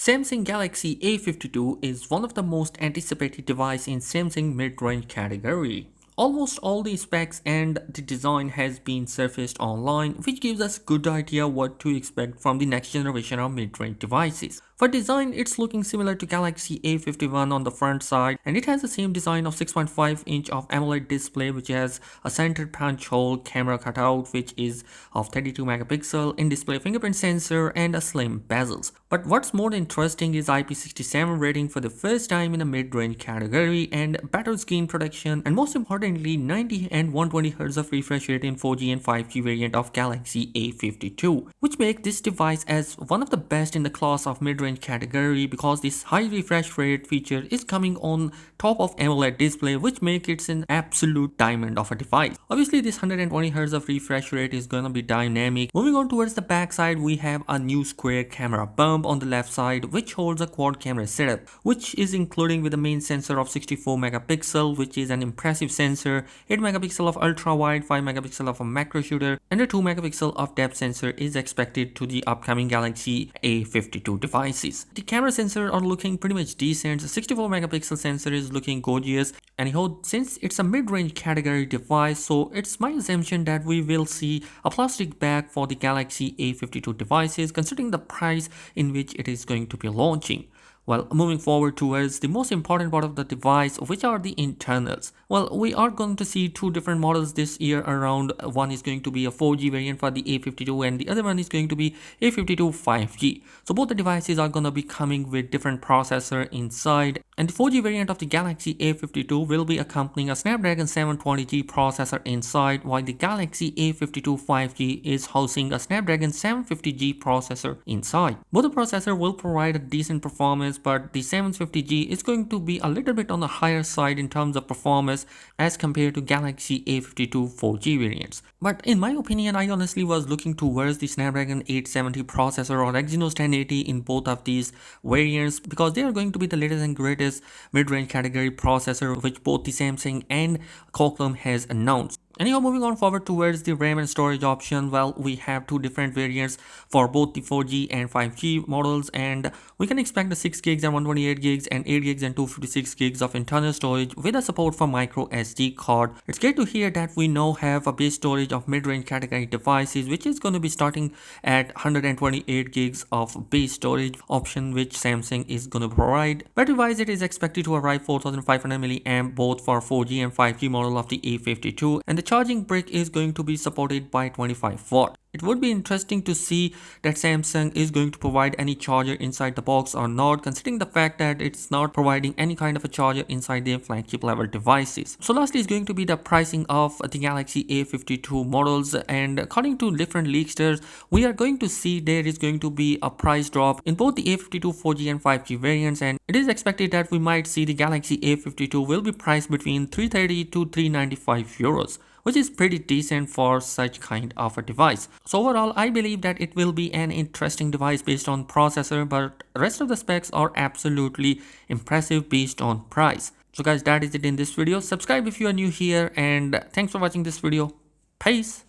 Samsung Galaxy A52 is one of the most anticipated devices in Samsung mid-range category. Almost all the specs and the design has been surfaced online, which gives us good idea what to expect from the next generation of mid-range devices. For design, it's looking similar to Galaxy A51 on the front side, and it has the same design of 6.5-inch of AMOLED display, which has a center punch hole camera cutout, which is of 32 megapixel, in-display fingerprint sensor, and a slim bezels. But what's more interesting is IP67 rating for the first time in a mid-range category, and better screen protection, and most importantly 90 and 120 Hz of refresh rate in 4G and 5G variant of Galaxy A52, which make this device as one of the best in the class of mid-range category because this high refresh rate feature is coming on top of AMOLED display, which make it an absolute diamond of a device. Obviously this 120 Hz of refresh rate is gonna be dynamic. Moving on towards the back side, we have a new square camera bump on the left side, which holds a quad camera setup, which is including with a main sensor of 64 megapixel, which is an impressive sensor, 8 megapixel of ultra wide, 5 megapixel of a macro shooter, and a 2 megapixel of depth sensor is expected to the upcoming Galaxy A52 devices. The camera sensor are looking pretty much decent. The 64 megapixel sensor is looking gorgeous, and since it's a mid-range category device, so it's my assumption that we will see a plastic bag for the Galaxy A52 devices, considering the price in which it is going to be launching. Well, moving forward towards the most important part of the device, which are the internals. Well, we are going to see two different models this year around. One is going to be a 4G variant for the A52 and the other one is going to be A52 5G. So both the devices are going to be coming with different processor inside, and the 4G variant of the Galaxy A52 will be accompanying a Snapdragon 720G processor inside, while the Galaxy A52 5G is housing a Snapdragon 750G processor inside. Both the processor will provide a decent performance, but the 750G is going to be a little bit on the higher side in terms of performance as compared to Galaxy A52 4G variants. But in my opinion, I honestly was looking towards the Snapdragon 870 processor or Exynos 1080 in both of these variants because they are going to be the latest and greatest mid-range category processor which both the Samsung and Qualcomm has announced. Anyhow, moving on forward towards the RAM and storage option, well, we have two different variants for both the 4G and 5G models, and we can expect the 6 gigs and 128 gigs and 8 gigs and 256 gigs of internal storage with a support for micro SD card. It's great to hear that we now have a base storage of mid-range category devices, which is going to be starting at 128 gigs of base storage option, which Samsung is going to provide. Battery wise, it is expected to arrive 4500 mAh both for 4G and 5G model of the A52, and the charging brick is going to be supported by 25 watt. It would be interesting to see that Samsung is going to provide any charger inside the box or not, considering the fact that it's not providing any kind of a charger inside their flagship level devices. So lastly is going to be the pricing of the Galaxy A52 models, and according to different leaksters, we are going to see there is going to be a price drop in both the A52 4G and 5G variants, and it is expected that we might see the Galaxy A52 will be priced between 330 to 395 euros. Which is pretty decent for such kind of a device. So overall, I believe that it will be an interesting device based on processor, but rest of the specs are absolutely impressive based on price. So guys, that is it in this video. Subscribe if you are new here, and thanks for watching this video. Peace.